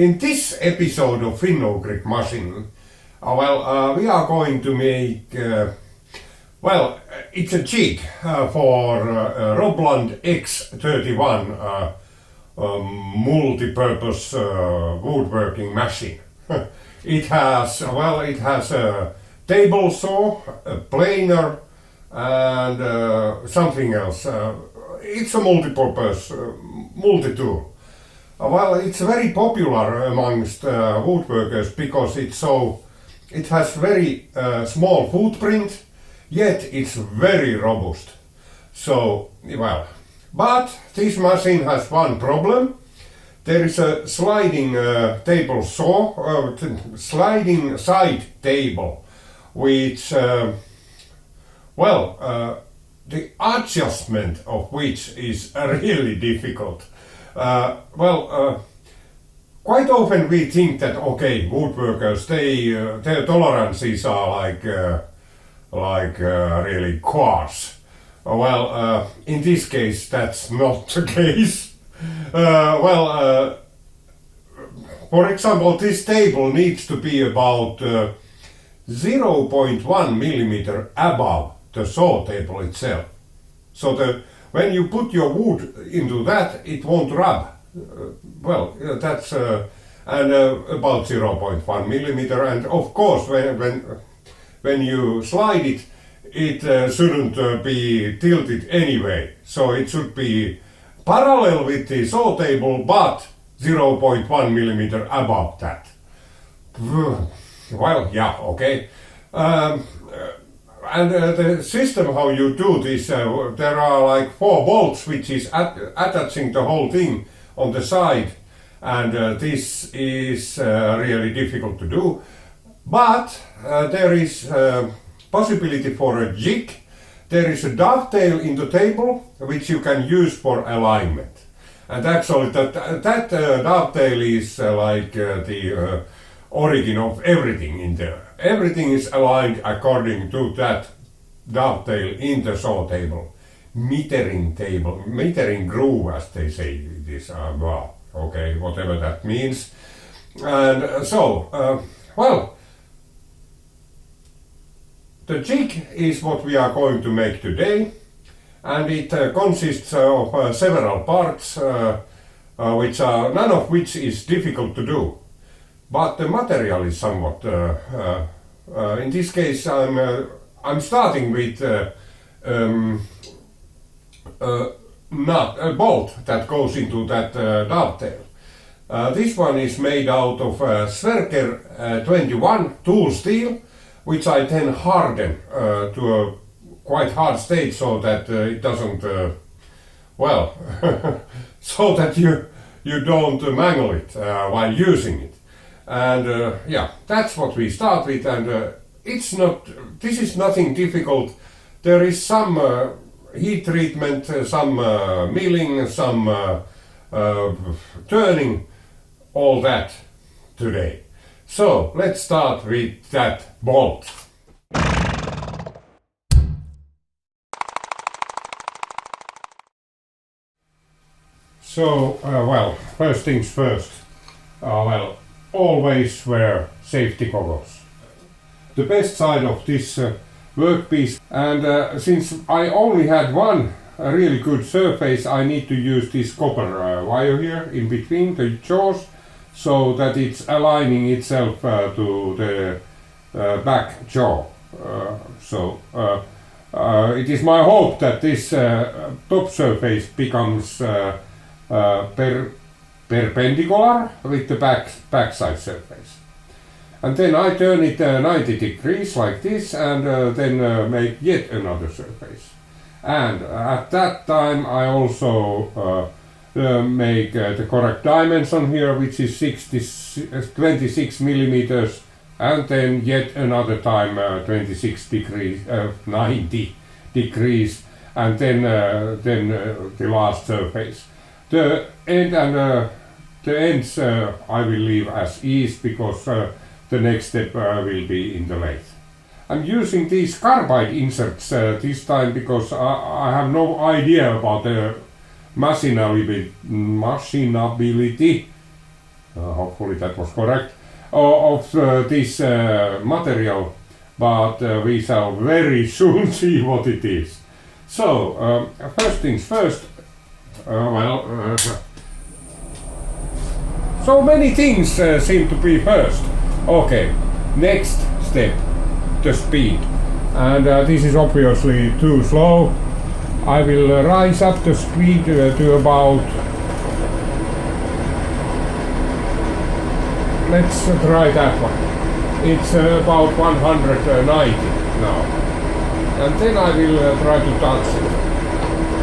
In this episode of Finno-Ugric Machine, we are going to make, it's a jig for Robland X31 multi-purpose woodworking machine. It has a table saw, a planer, and something else. It's a multi-purpose, multi-tool. It's very popular amongst woodworkers because it has very small footprint, yet it's very robust. But this machine has one problem. There is a sliding table saw, sliding side table, which, the adjustment of which is really difficult. Quite often we think that woodworkers, their tolerances are like really coarse. In this case that's not the case. For example, this table needs to be about 0.1 millimeter above the saw table itself. So when you put your wood into that, it won't rub. That's about 0.1 millimeter. And of course, when you slide it, it shouldn't be tilted anyway. So it should be parallel with the saw table, but 0.1 millimeter above that. And the system how you do this, there are like 4 bolts which is attaching the whole thing on the side, and this is really difficult to do. But there is possibility for a jig. There is a dovetail in the table which you can use for alignment. And actually that dovetail is the origin of everything in there. Everything is aligned according to that dovetail in the saw table. Metering groove, as they say it is. Whatever that means. And the jig is what we are going to make today, and it consists of several parts, none of which is difficult to do. But the material is somewhat. In this case, I'm starting with a bolt that goes into that dovetail. This one is made out of Sverker 21 tool steel, which I then harden to a quite hard state so that it doesn't, so that you don't mangle it while using it. And that's what we start with, and this is nothing difficult. There is some heat treatment, some milling, some turning, all that today. So let's start with that bolt. So, first things first. Always wear safety goggles. The best side of this workpiece, and since I only had one really good surface, I need to use this copper wire here in between the jaws, so that it's aligning itself to the back jaw. It is my hope that this top surface becomes perpendicular with the backside surface. And then I turn it 90 degrees like this, and then make yet another surface. And at that time I also make the correct dimension here, which is 26 millimeters, and then yet another time 26 degrees, 90 degrees, and then the last surface. The end and the ends I will leave as is, because the next step will be in the lathe. I'm using these carbide inserts this time because I have no idea about the machinability hopefully that was correct, of this material, but we shall very soon see what it is. So, first things first, so many things seem to be first. Okay, next step, the speed. And this is obviously too slow. I will rise up the speed to about, let's try that one. It's about 190 now. And then I will try to touch it.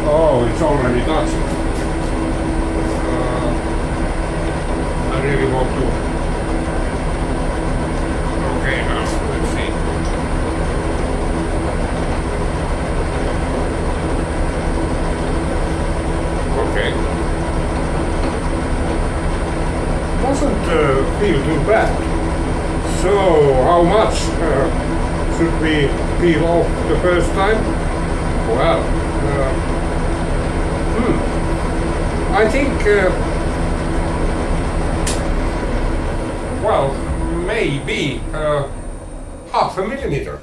Oh, it's already touching. I really want to. Okay, now let's see. Okay. Doesn't feel too bad. So, how much should we peel off the first time? Well, I think, well, maybe half a millimeter.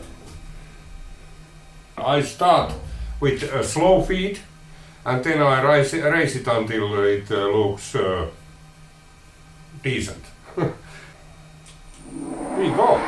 I start with a slow feed and then I raise it until it looks decent. Here we go.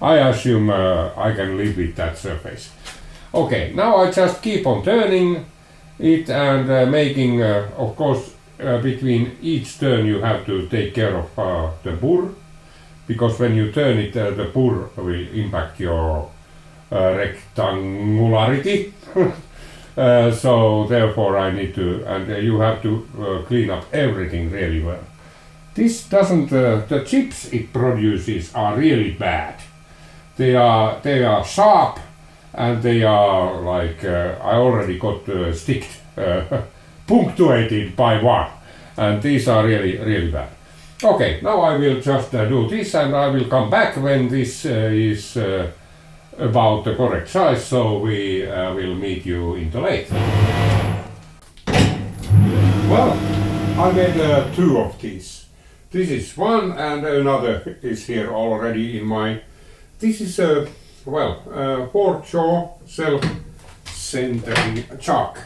I assume I can live with that surface. Okay, now I just keep on turning it and making, of course, between each turn you have to take care of the burr, because when you turn it, the burr will impact your rectangularity. So therefore I need to, and you have to clean up everything really well. This doesn't, the chips it produces are really bad. They are sharp and they are like, I already got sticked, punctuated by one, and these are really bad. Okay, now I will just do this and I will come back when this is about the correct size, so we will meet you in the lathe. Well, I made two of these. This is one and another is here already in my. This is a, well, 4-jaw self-centering chuck.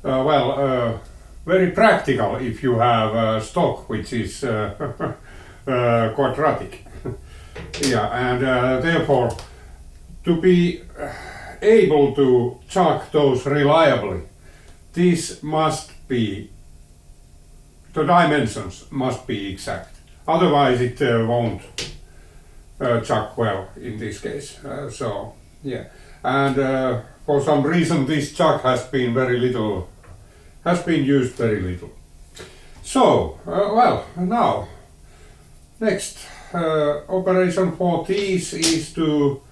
Very practical if you have a stock which is quadratic. Yeah, and therefore to be able to chuck those reliably, these must be, the dimensions must be exact. Otherwise it won't chuck well in this case. So yeah, and for some reason this chuck has been used very little. So well, now next operation for these is to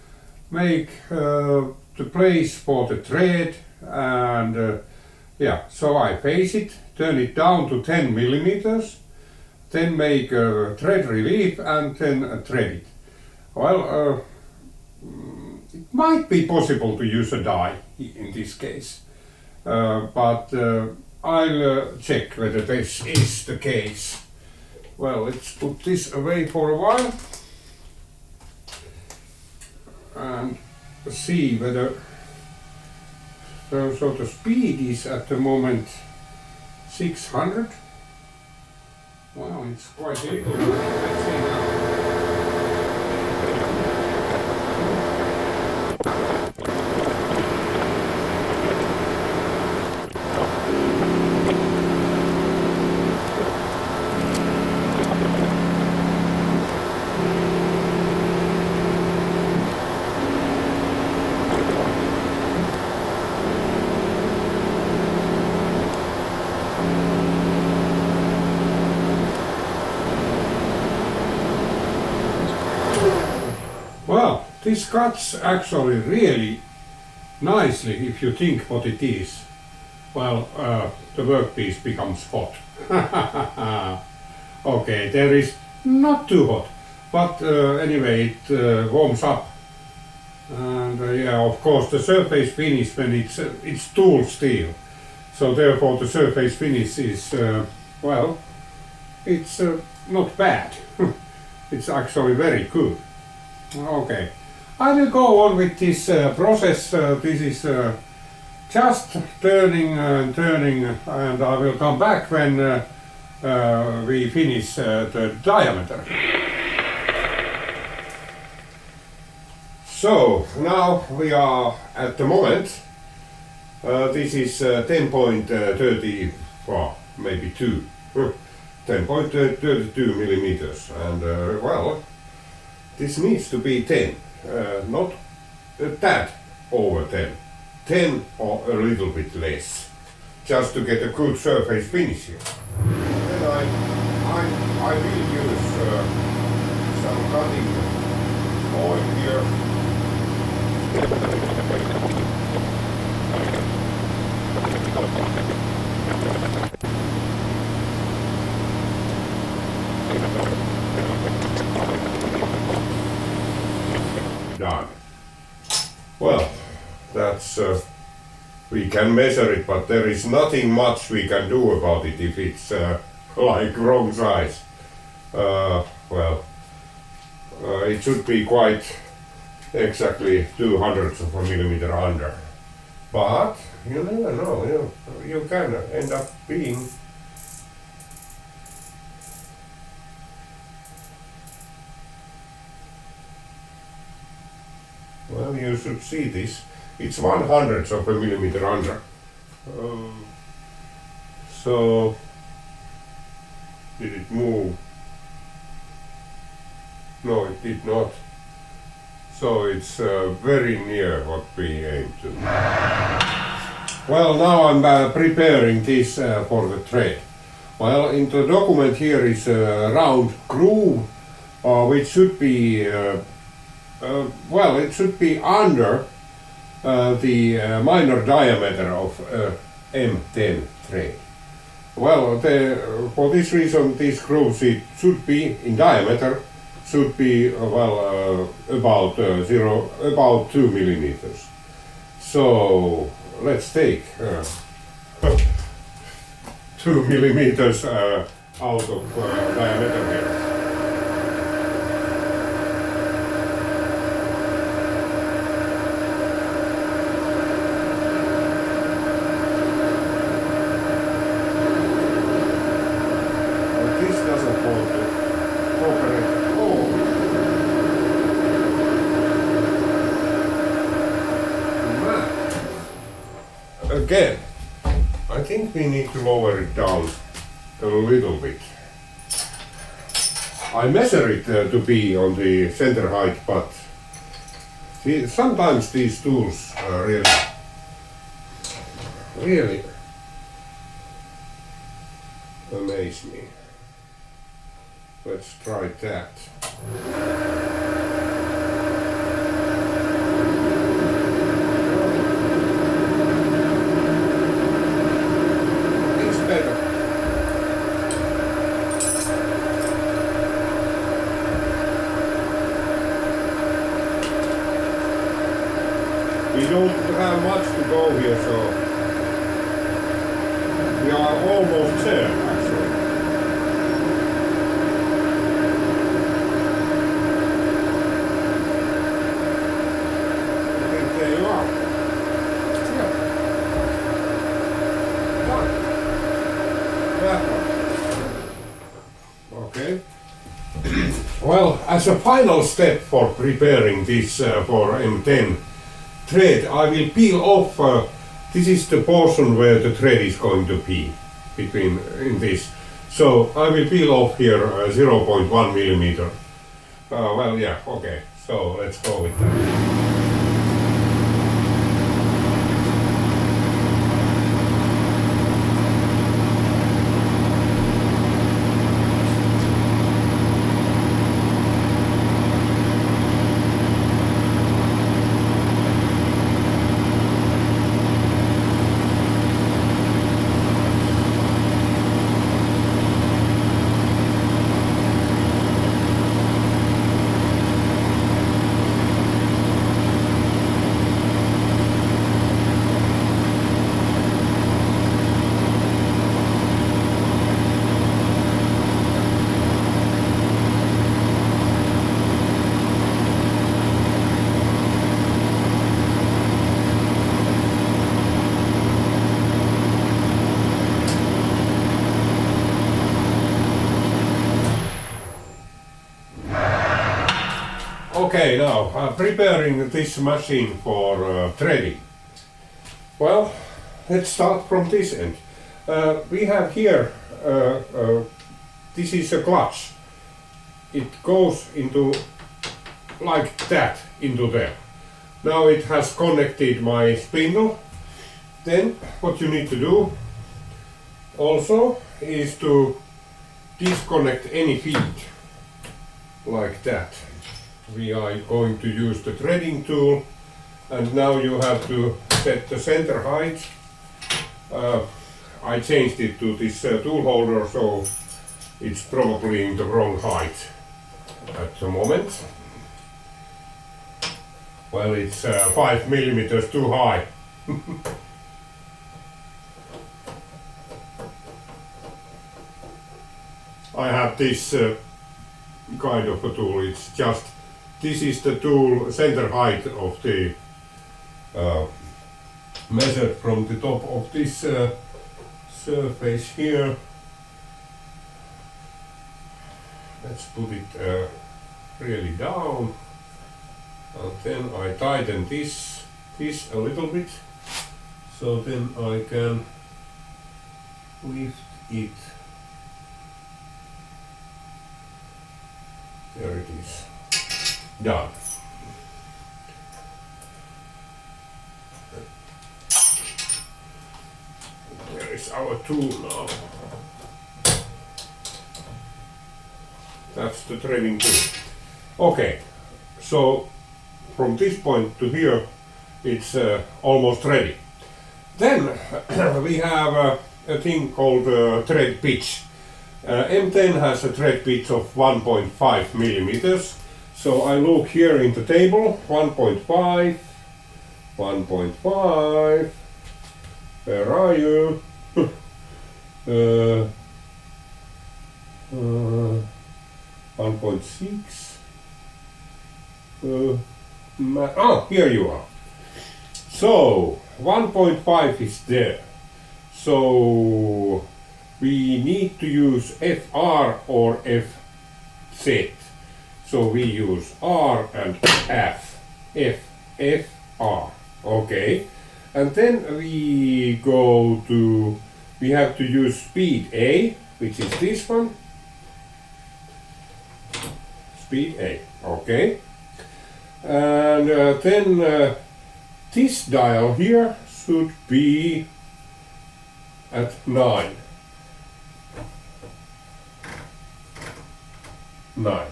make the place for the thread, and yeah, so I face it, turn it down to 10 millimeters, then make a thread relief and then thread it. Well, it might be possible to use a die in this case, but I'll check whether this is the case. Well, let's put this away for a while and see whether, so the speed is at the moment 600. Well, it's quite little. Let's see now. Well, this cuts actually really nicely if you think what it is. Well, the workpiece becomes hot. Okay, there is not too hot, but anyway, it warms up. And yeah, of course, the surface finish when it's tool steel, so therefore the surface finish is well, it's not bad. It's actually very good. Okay, I will go on with this process. This is just turning and turning, and I will come back when we finish the diameter. So now we are at the moment. This is 10.30, well, maybe 2, 10.32 millimeters, and well, this needs to be 10, not a tad over 10, 10 or a little bit less, just to get a good surface finish here. Then I will use some cutting oil here. Done. Well, that's we can measure it, but there is nothing much we can do about it if it's like wrong size. Well, it should be quite exactly 200ths of a millimeter under, but you never know, you can end up being well, you should see this, it's 100ths of a millimeter under. So did it move? No, it did not. So it's very near what we aim to. Well, now I'm preparing this for the thread. Well, in the document here is a round groove, which should be, well, it should be under the minor diameter of M10 thread. Well, for this reason, these grooves should be in diameter. Should be well about 2 millimeters. So let's take 2 millimeters out of diameter here. This doesn't want to cooperate. Again, I think we need to lower it down a little bit. I measure it to be on the center height, but sometimes these tools really amaze me. Let's try that. We don't have much to go here, so we are almost there, actually. I think there you are. Yeah. Done. That one. Okay. Well, as a final step for preparing this for M10 thread, I will peel off, this is the portion where the thread is going to be in this. So I will peel off here 0.1 millimeter. Well, yeah, okay, so let's go with that. Okay, now preparing this machine for threading. Well, let's start from this end. We have here, this is a clutch. It goes into like that, into there. Now it has connected my spindle. Then what you need to do also is to disconnect any feed, like that. We are going to use the threading tool, and now you have to set the center height. I changed it to this tool holder, so it's probably in the wrong height at the moment. Well, it's 5 millimeters too high. I have this kind of a tool. It's just, this is the tool center height of the measured from the top of this surface here. Let's put it really down, and then I tighten this a little bit, so then I can lift it. There it is. Done. There is our tool now. That's the threading tool. Okay, so from this point to here, it's almost ready. Then we have a thing called thread pitch. M10 has a thread pitch of 1.5 millimeters. So I look here in the table, 1.5, 1.5, where are you? 1.6. Here you are. So 1.5 is there. So we need to use FR or FZ. So we use R and F. FR. Okay. And then we have to use speed A, which is this one. Speed A. Okay. And then this dial here should be at 9. 9.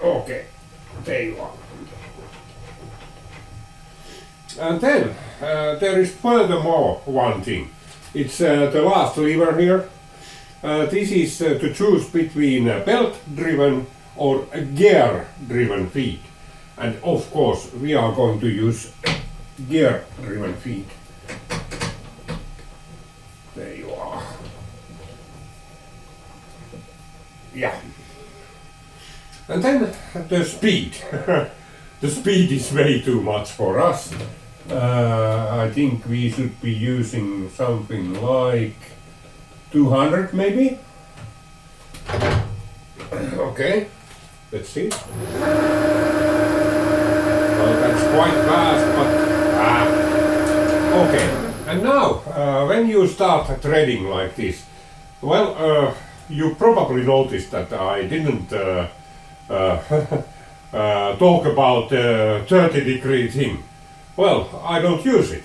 Okay, there you are. And then there is furthermore one thing. It's the last lever here. This is to choose between belt-driven or gear-driven feed. And of course we are going to use gear-driven feed. There you are. Yeah. And then the speed. The speed is way too much for us. I think we should be using something like 200 maybe. Okay, let's see. Well, that's quite fast, but okay. And now, when you start threading like this, well, you probably noticed that I didn't talk about 30-degree thing. Well, I don't use it.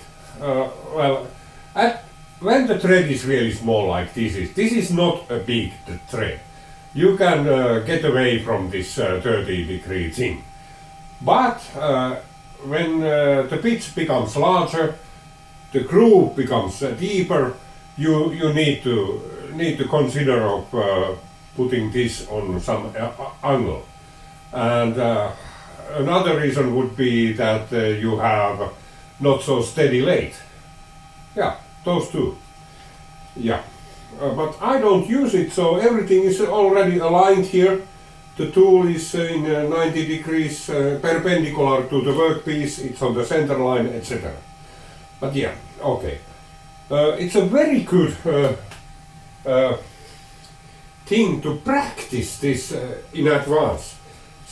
When the thread is really small like this is not a big thread. You can get away from this 30-degree thing. But when the pitch becomes larger, the groove becomes deeper, you need to consider of putting this on some angle. And another reason would be that you have not so steady lathe. Yeah, those two. Yeah, but I don't use it, so everything is already aligned here. The tool is in 90 degrees perpendicular to the workpiece, it's on the center line, etc. But yeah, okay. It's a very good thing to practice this in advance.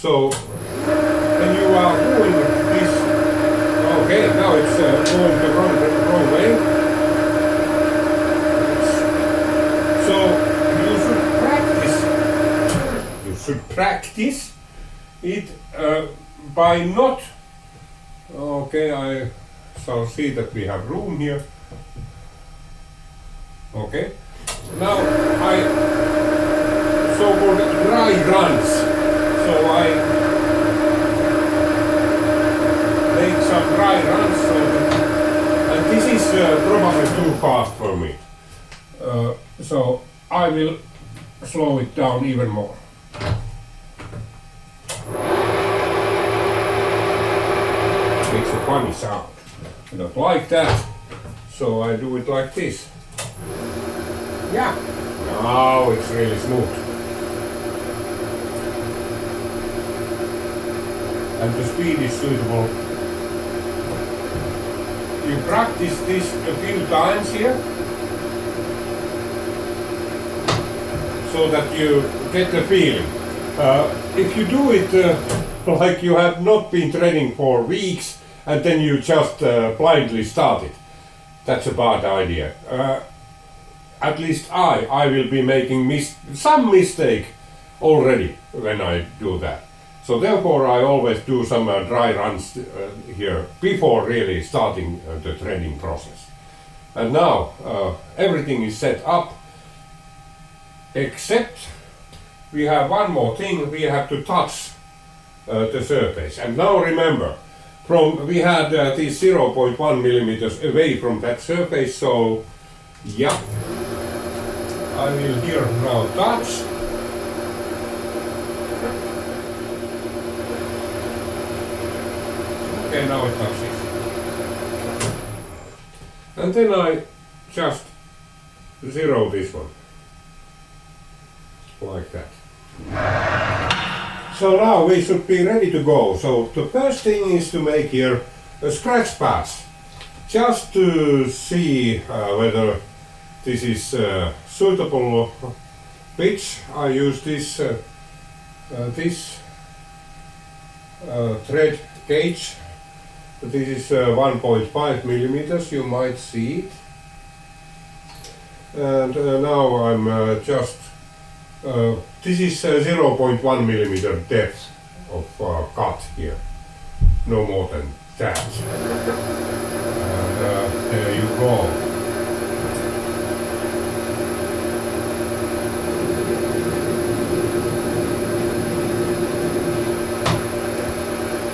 So when you are doing this, okay, now it's going the wrong way. So you should practice it by not. Okay, I shall see that we have room here. Okay, now I so-called dry runs. So I make some dry runs, and this is probably too fast for me. So I will slow it down even more. Makes a funny sound. I don't like that, so I do it like this. Yeah, now it's really smooth. And the speed is suitable. You practice this a few times here, so that you get the feeling. If you do it like you have not been training for weeks and then you just blindly start it, that's a bad idea. At least I will be making some mistake already when I do that. So therefore I always do some dry runs here before really starting the training process. And now everything is set up, except we have one more thing, we have to touch the surface. And now remember, we had these 0.1 millimeters away from that surface, so yeah, I will here now touch. Okay, now it touches. And then I just zero this one. Like that. So now we should be ready to go. So the first thing is to make here a scratch pass. Just to see whether this is suitable pitch. I use this thread gauge. This is 1.5 millimeters, you might see it. And now I'm just, this is 0.1 millimeter depth of cut here, no more than that. And there you go.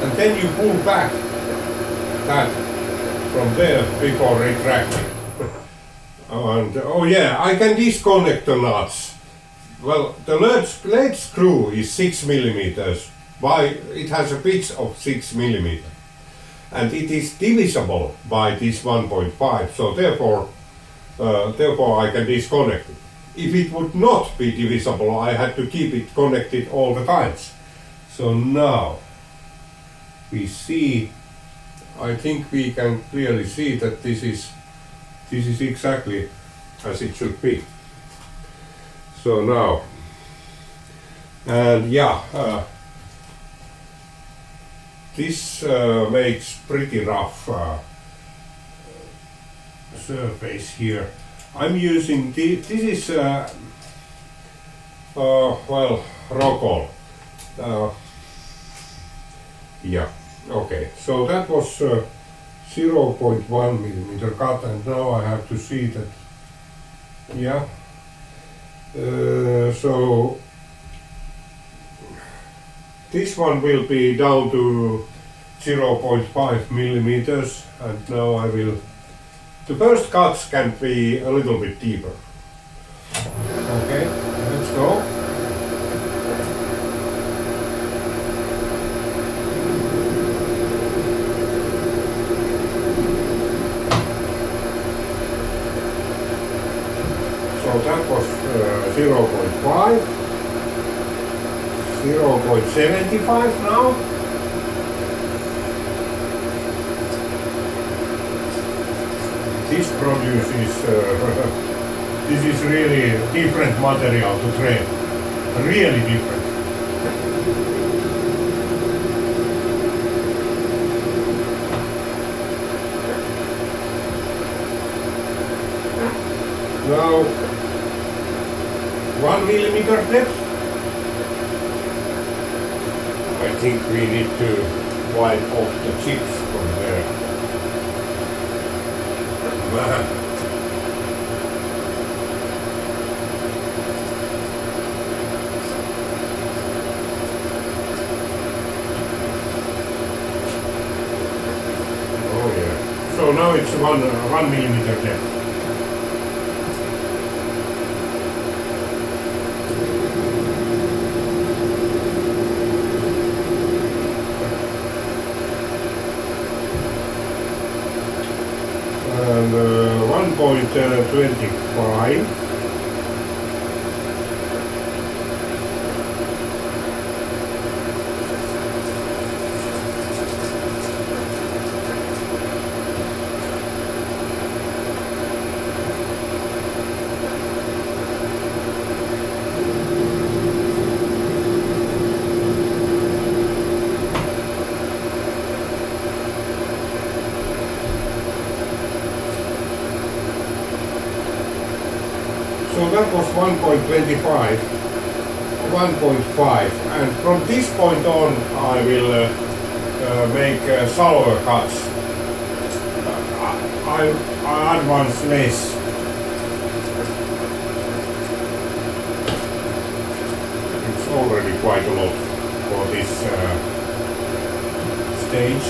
And then you pull back that from there before retracting. And oh yeah, I can disconnect the nuts. Well, the lead screw is 6 millimeters. It has a pitch of 6 millimeters, and it is divisible by this 1.5. So therefore I can disconnect it. If it would not be divisible, I had to keep it connected all the times. So now we see. I think we can clearly see that this is exactly as it should be. So now, and yeah, this makes pretty rough surface here. I'm using this is well, Rockall. Yeah. Okay, so that was 0.1 millimeter cut, and now I have to see that, yeah, so this one will be down to 0.5 millimeters, and now I will, the first cuts can be a little bit deeper. Okay, let's go. So that was 0.5, 0.75 now. This produces, this is really different material to train, really different. millimeter depth. I think we need to wipe off the chips from there. Oh yeah. So now it's 1 millimeter depth. And 1.25. So that was 1.25, 1.5, and from this point on I will make shallower cuts. I advance less. It's already quite a lot for this stage.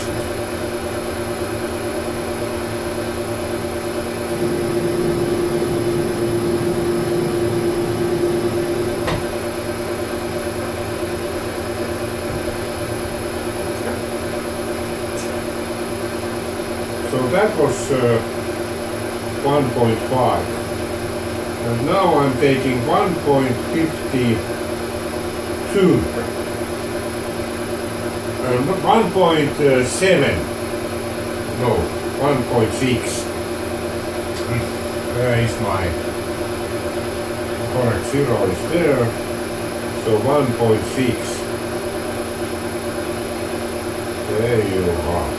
So that was 1.5, and now I'm taking 1.52 and 1.7, no, 1.6. Where is my correct zero is there, so 1.6. There you are.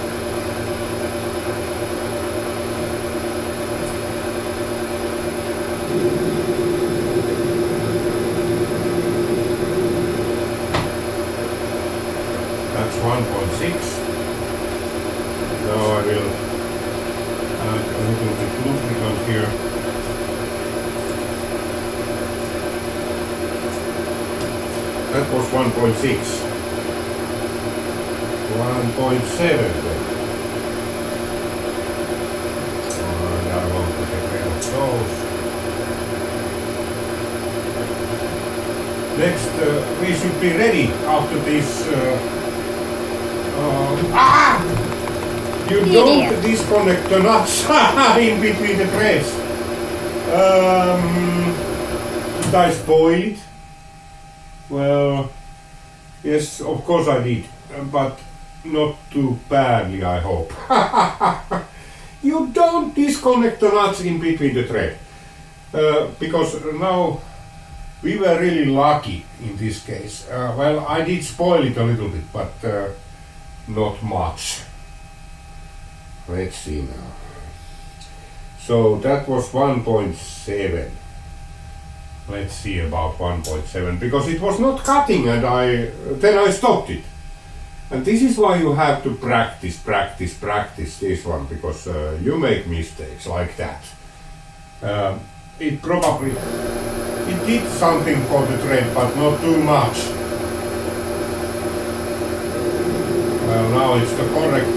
That's 1.6. Now I will add a little bit lubricant here. That was 1.6. 1.7 then. And I want to get rid of those. Next, we should be ready after this. You don't disconnect the nuts in between the threads. Did I spoil it? Well, yes, of course I did, but not too badly, I hope. You don't disconnect the nuts in between the thread, because now we were really lucky in this case. Well, I did spoil it a little bit, but not much. Let's see now. So that was 1.7. Let's see about 1.7, because it was not cutting, and then I stopped it. And this is why you have to practice this one, because you make mistakes like that. It did something for the thread, but not too much. Well, now it's the correct.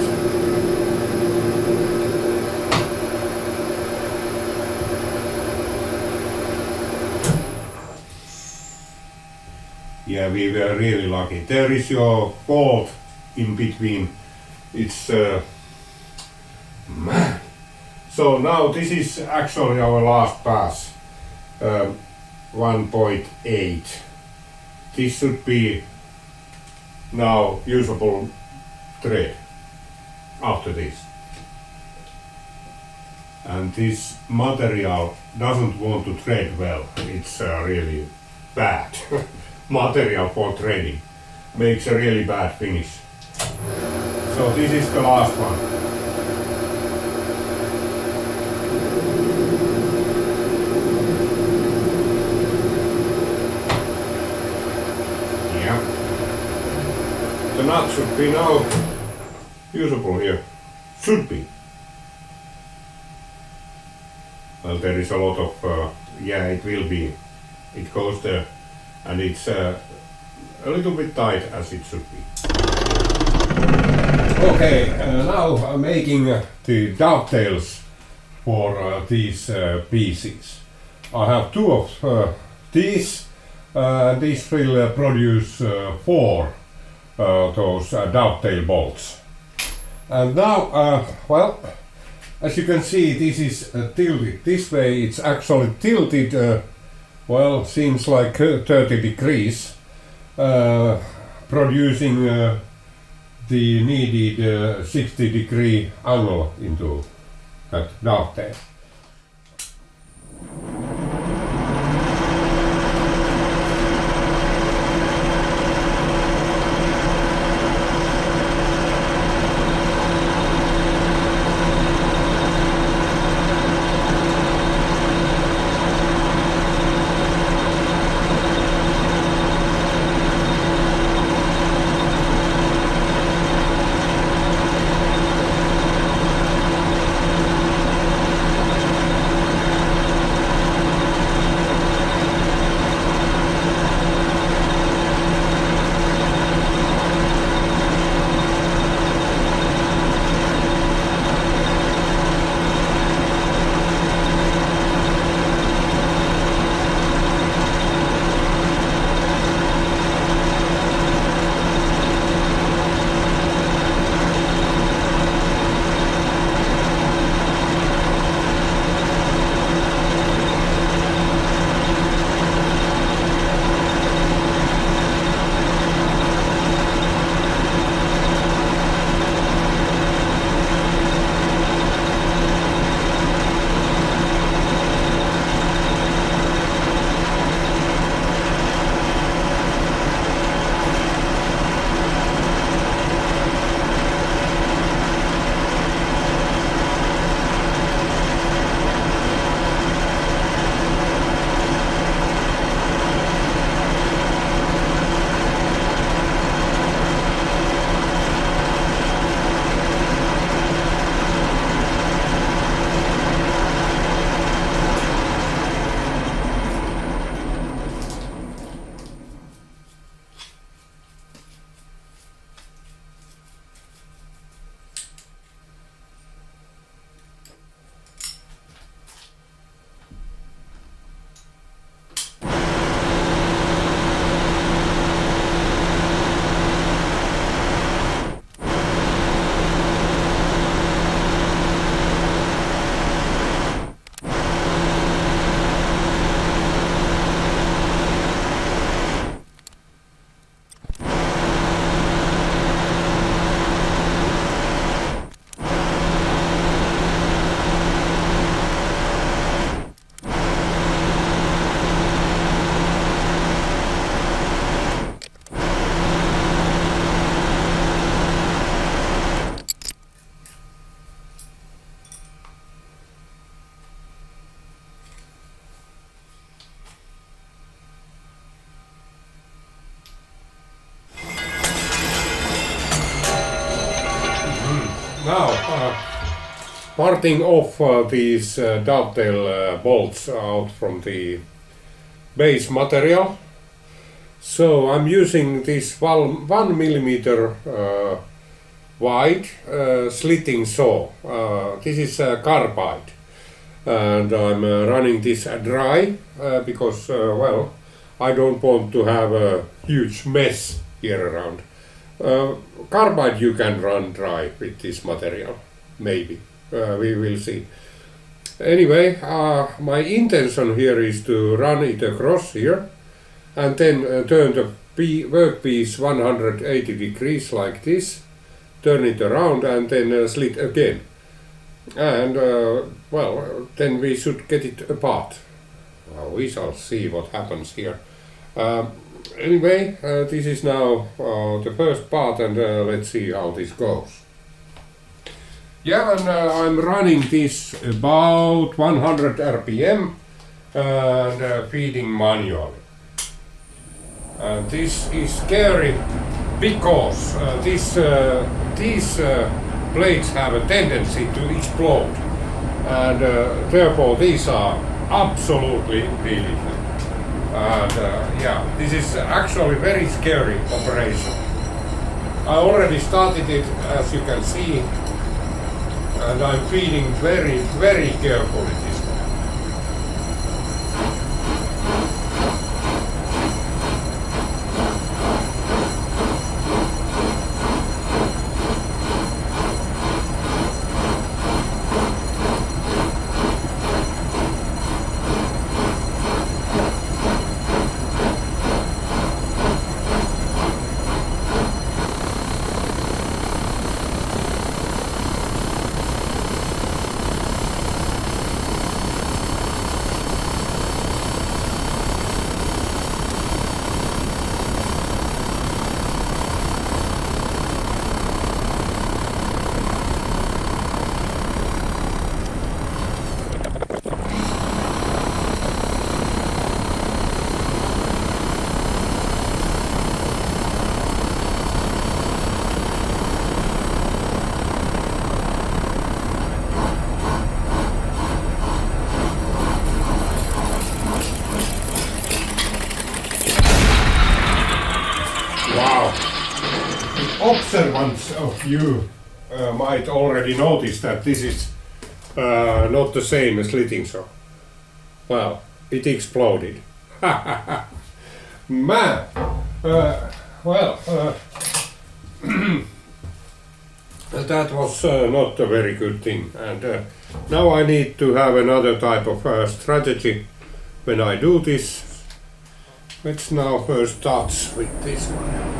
Yeah, we were really lucky. There is your fault in between. It's man. So now this is actually our last pass. 1.8. This should be now usable thread after this. And this material doesn't want to thread well. It's really bad. Material for threading makes a really bad finish. So this is the last one. nut should be now usable here. Should be. Well, there is a lot of, yeah, it will be. It goes there, and it's a little bit tight as it should be. Okay, now I'm making the dovetails for these pieces. I have two of these. These will produce four those dovetail bolts. And now, well, as you can see, this is tilted this way. It's actually tilted, well, seems like 30 degrees, producing the needed 60-degree angle into that dovetail. Now, parting off these dovetail bolts out from the base material. So I'm using this 1 millimeter wide slitting saw. This is carbide, and I'm running this dry because, well, I don't want to have a huge mess here around. Carbide you can run dry with this material, maybe, we will see. Anyway, my intention here is to run it across here and then turn the workpiece 180 degrees like this, turn it around and then slit again. And well, then we should get it apart. We shall see what happens here. Anyway, this is now the first part, and let's see how this goes. Yeah, and I'm running this about 100 RPM and feeding manually. And this is scary because these plates have a tendency to explode, and therefore these are absolutely delicate. And yeah, this is actually very scary operation. I already started it, as you can see, and I'm feeding very, very carefully this one. Observants of you might already notice that this is not the same as slitting saw. Well, it exploded. Man! That was not a very good thing. And now I need to have another type of strategy when I do this. Let's now first start with this one.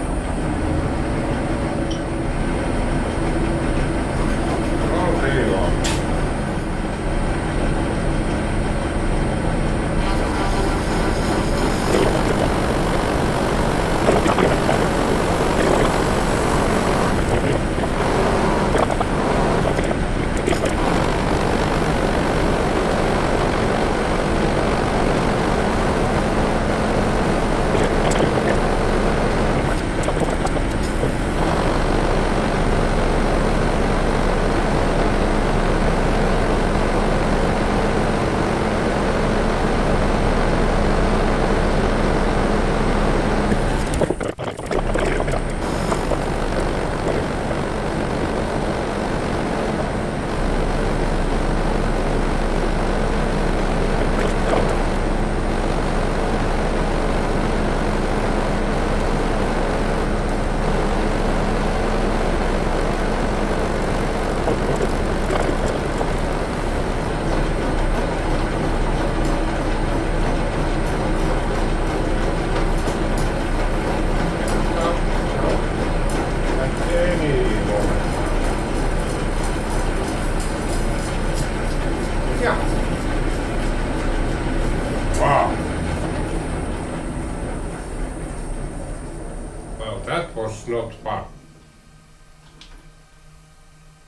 That was not fun.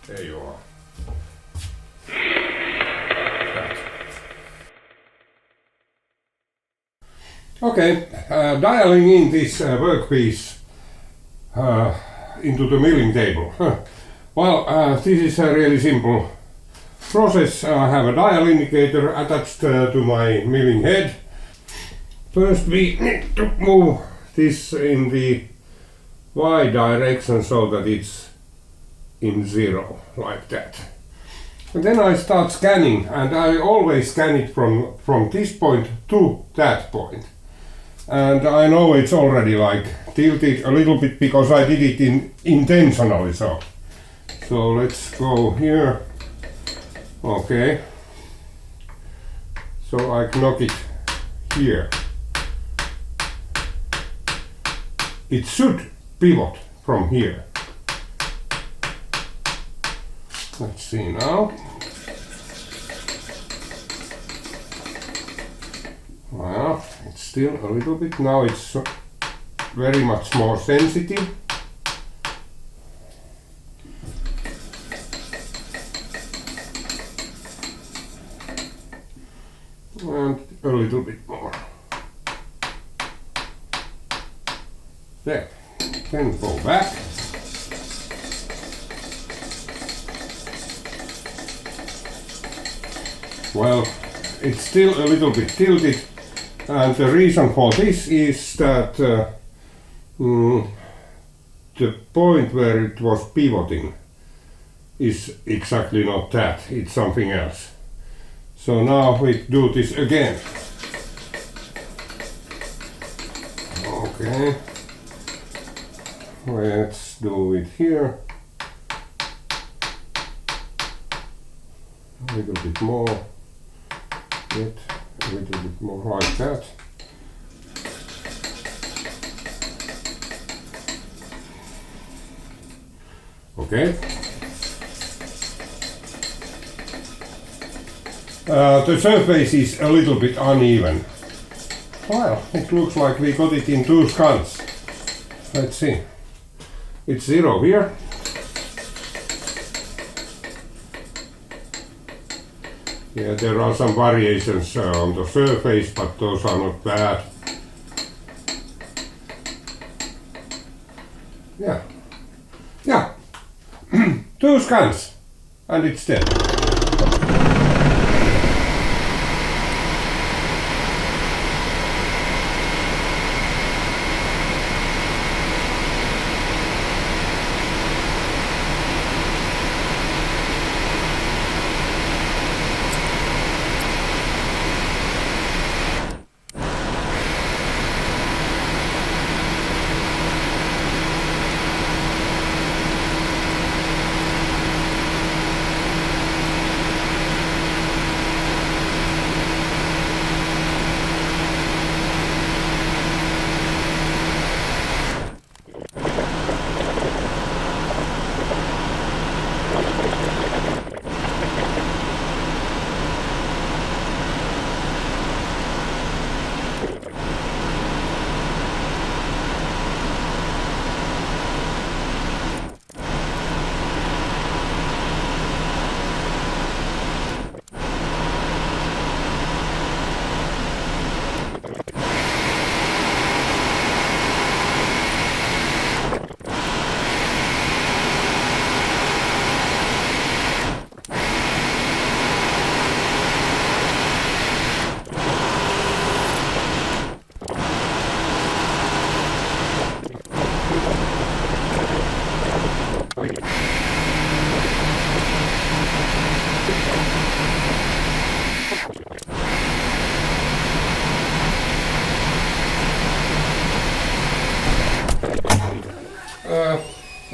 There you are. Okay, dialing in this workpiece into the milling table. Well, this is a really simple process. I have a dial indicator attached to my milling head. First we need to move this in the Y direction so that it's in 0, like that. And then I start scanning, and I always scan it from this point to that point. And I know it's already like tilted a little bit because I did it intentionally. So let's go here. Okay. So I knock it here. It should pivot from here. Let's see now. Well, it's still a little bit. Now it's very much more sensitive. And a little bit more. There. Then go back. Well, it's still a little bit tilted, and the reason for this is that the point where it was pivoting is exactly not that, it's something else. So now we do this again. Okay, let's do it here. A little bit more, yet a little bit more like that. Okay. The surface is a little bit uneven. Well, it looks like we got it in two scans. Let's see. It's 0 here. Yeah, there are some variations on the surface, but those are not bad. Yeah. Yeah. 2 scans. And it's dead.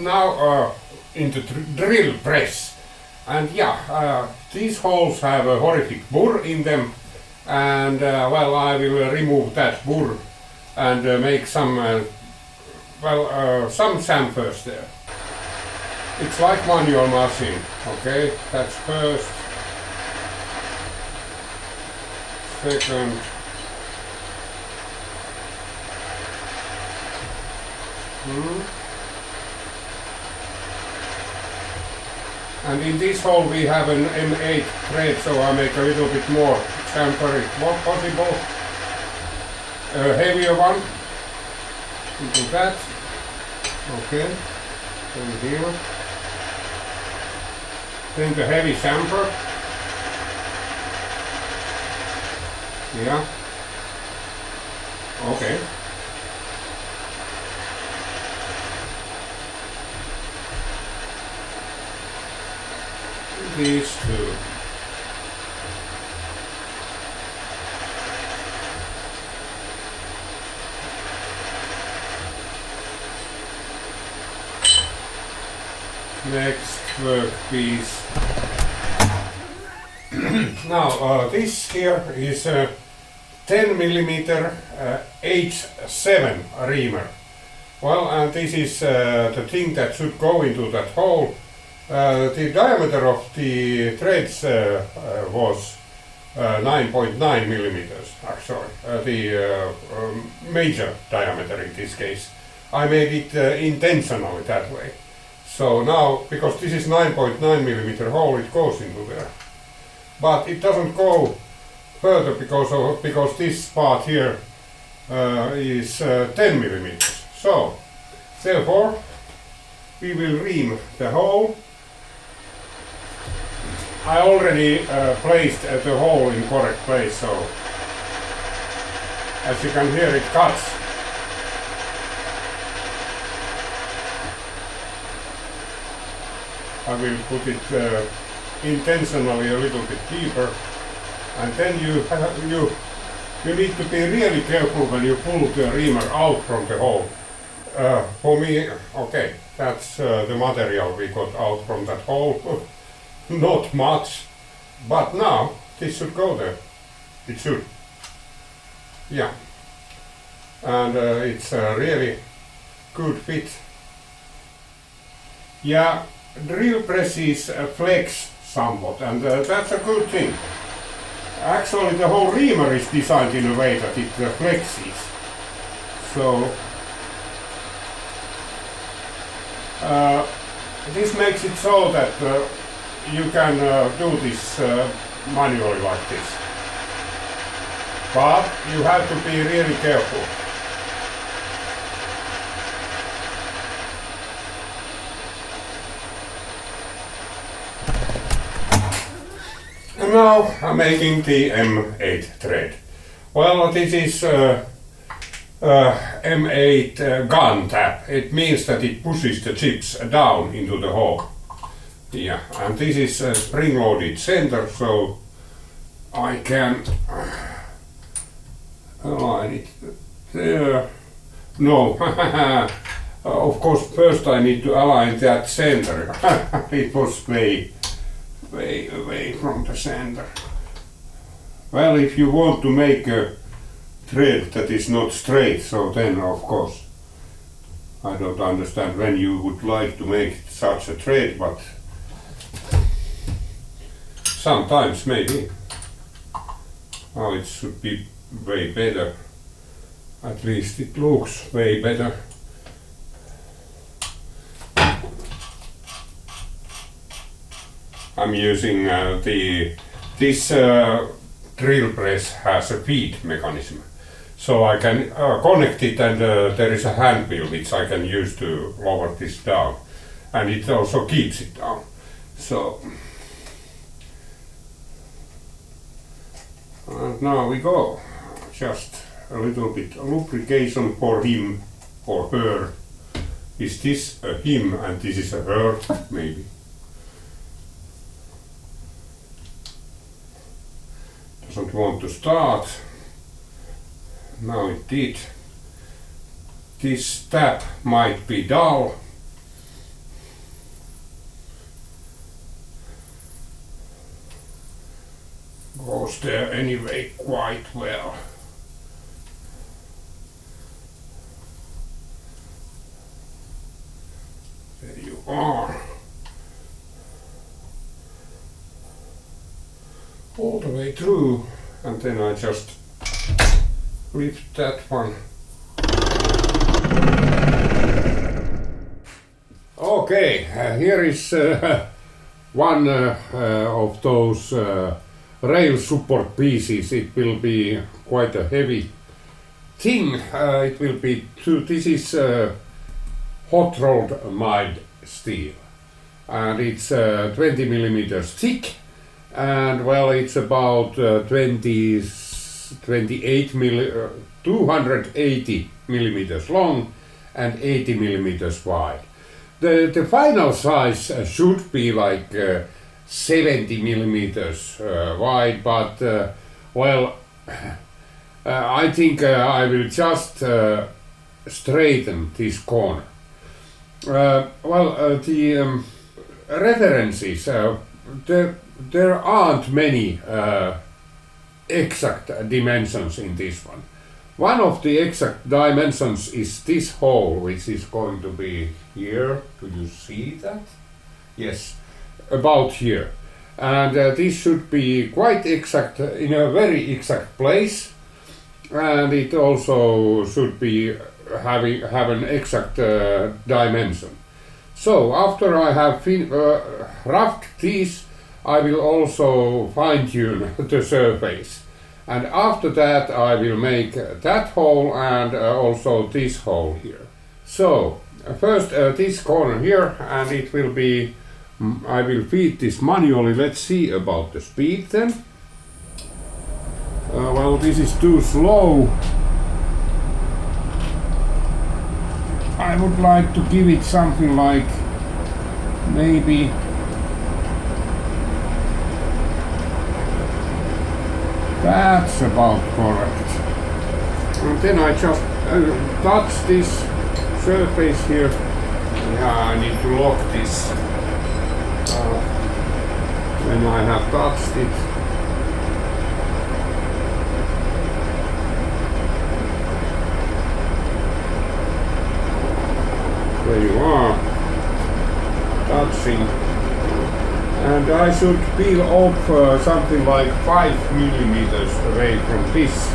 Now in the drill press, and yeah, these holes have a horrific burr in them, and well, I will remove that burr and make some some chamfers there. It's like manual machine. Okay, that's first, second, and in this hole we have an M8 thread, so I make a little bit more chamfer if possible. A heavier one, into that. Okay, and here. Then the heavy chamfer. Yeah. Okay. These two. Next workpiece. Now this here is a 10mm H7 reamer. Well, and this is the thing that should go into that hole. The diameter of the threads was 9.9 millimeters, actually, the major diameter in this case. I made it intentionally that way. So now, because this is 9.9 millimeter hole, it goes into there. But it doesn't go further because this part here is 10 millimeters. So Therefore, we will ream the hole. I already placed the hole in correct place, so as you can hear, it cuts. I will put it intentionally a little bit deeper, and then you need to be really careful when you pull the reamer out from the hole. For me, okay, that's the material we got out from that hole. Not much, but now this should go there. It should. Yeah. And it's a really good fit. Yeah, drill presses flex somewhat, and that's a good thing. Actually, the whole reamer is designed in a way that it flexes. So this makes it so that you can do this manually like this. But you have to be really careful. And now I'm making the M8 thread. Well, this is M8 gun tap. It means that it pushes the chips down into the hole. Yeah, and this is a spring-loaded center, so I can align it there. No, of course, first I need to align that center. It was way away from the center. Well, if you want to make a thread that is not straight, so then of course I don't understand when you would like to make such a thread, but sometimes maybe. Oh, it should be way better. At least it looks way better. I'm using this drill press has a feed mechanism, so I can connect it, and there is a hand wheel which I can use to lower this down, and it also keeps it down. So and now we go. Just a little bit lubrication for him or her. Is this a him and this is a her? Maybe. Doesn't want to start. Now it did. This tab might be dull. Goes there anyway quite well. There you are. All the way through, and then I just lift that one. Okay, here is one of those rail support pieces. It will be quite a heavy thing. It will be this is hot rolled mild steel, and it's 20 millimeters thick. And well, it's about 280 millimeters long and 80 millimeters wide. The final size should be like 70 millimeters wide, but well, I think I will just straighten this corner. The references, there aren't many exact dimensions in this one. One of the exact dimensions is this hole, which is going to be here. Do you see that? Yes, about here. And this should be quite exact, in a very exact place. And it also should be have an exact dimension. So after I have roughed these, I will also fine-tune the surface, and after that I will make that hole and also this hole here. So first this corner here, and it will be, I will feed this manually. Let's see about the speed then. Well, this is too slow. I would like to give it something like maybe that's about correct. And then I just touch this surface here. Yeah, I need to lock this. When I have touched it. There you are. Touching. And I should peel off something like 5 millimeters away from this.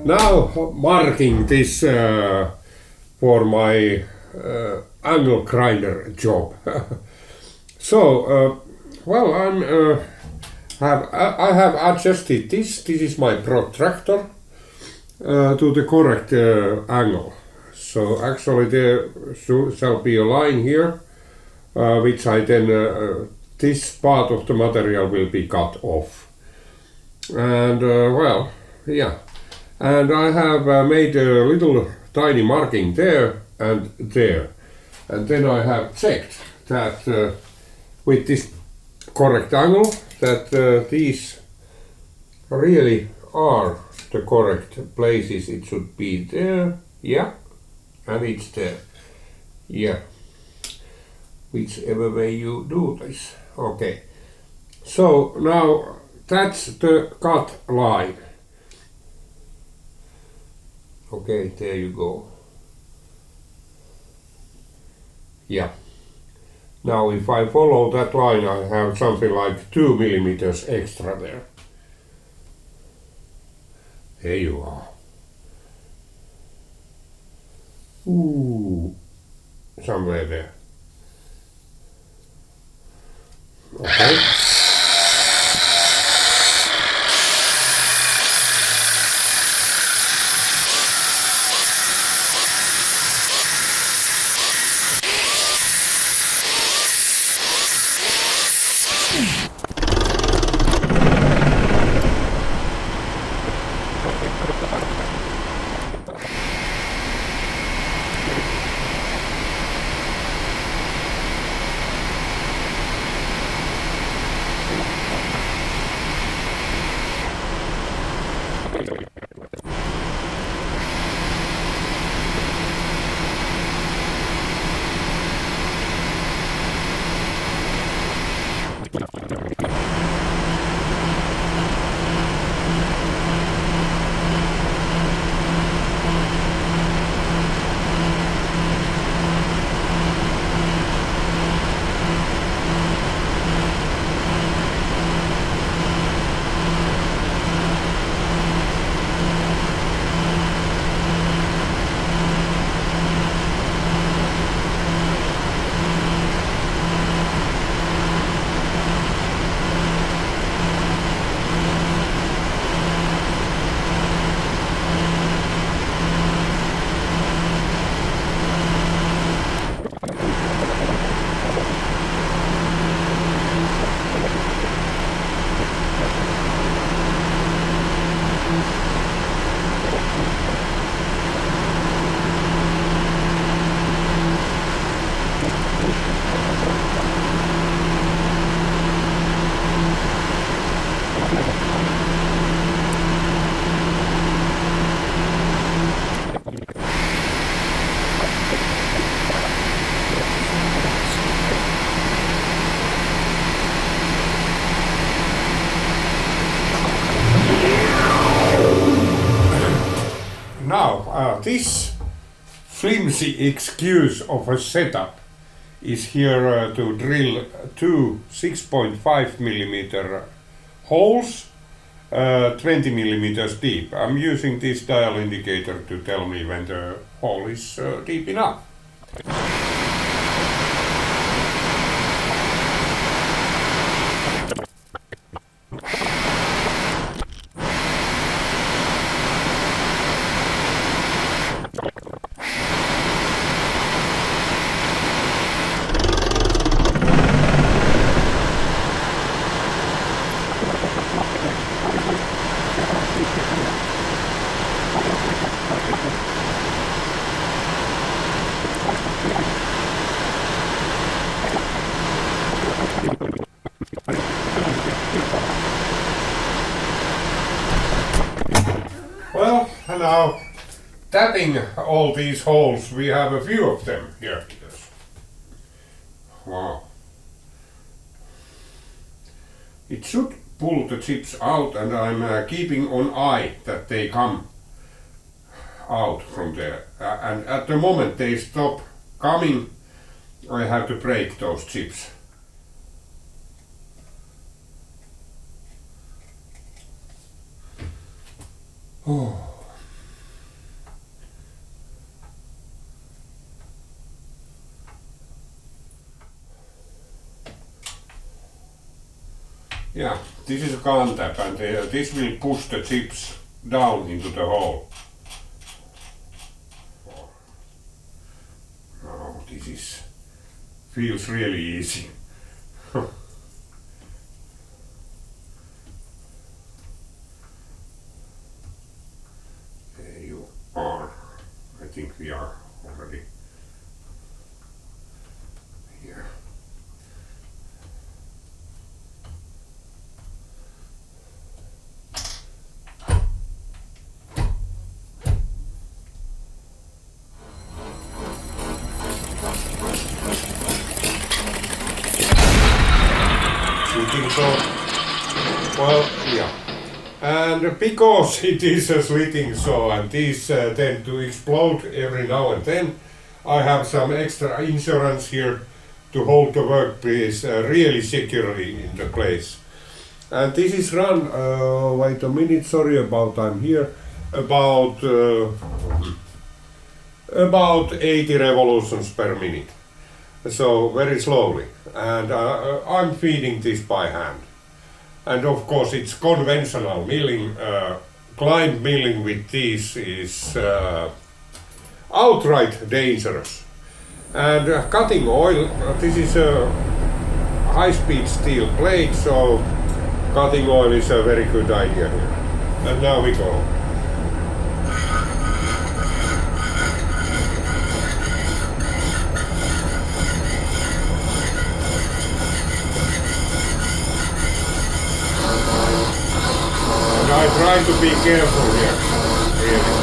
Now marking this for my angle grinder job. So, well, I have adjusted this. This is my protractor to the correct angle. So actually there shall be a line here, which I then this part of the material will be cut off. And well, yeah. And I have made a little tiny marking there and there. And then I have checked that with this correct angle that these really are the correct places. It should be there, yeah, and it's there, yeah, whichever way you do this. Okay, so now that's the cut line. Okay, there you go. Yeah. Now if I follow that line, I have something like 2 millimeters extra there. There you are. Ooh, somewhere there. Okay. Now, this flimsy excuse of a setup is here to drill two 6.5 millimeter holes 20 millimeters deep. I'm using this dial indicator to tell me when the hole is deep enough. Well, now tapping all these holes, we have a few of them here. Wow. It should pull the chips out, and I'm keeping on eye that they come out from there. And at the moment they stop coming, I have to break those chips. Oh. Yeah, this is a gun tap, and this will push the chips down into the hole. Oh, this feels really easy. There you are. I think we are already here. Slitting saw. Well, yeah. And because it is a slitting saw and these tend to explode every now and then, I have some extra insurance here to hold the workpiece really securely in the place. And this is run, wait a minute, sorry about I'm here, about 80 revolutions per minute. So very slowly. And I'm feeding this by hand. And of course it's conventional milling. Client milling with these is outright dangerous. And cutting oil, this is a high-speed steel plate, so cutting oil is a very good idea here. And now we go. And I try to be careful here, really.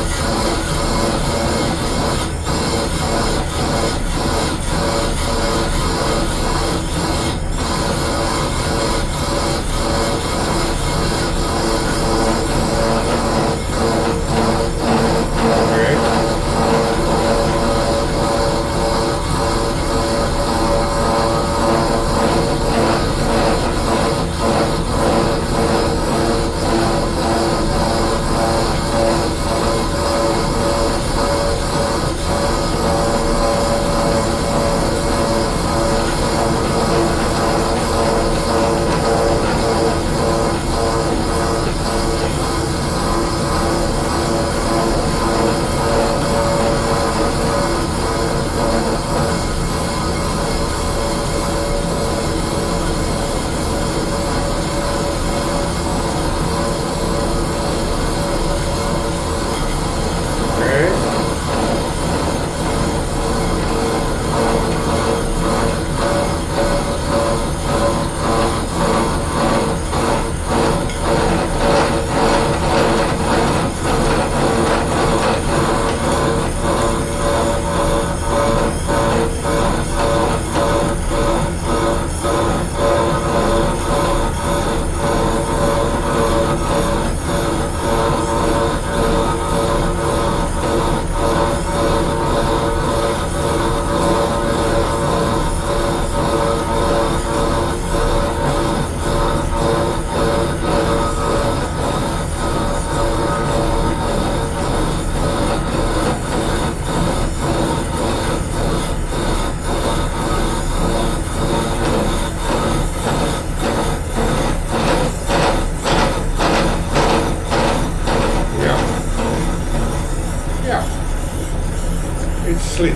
It's slit.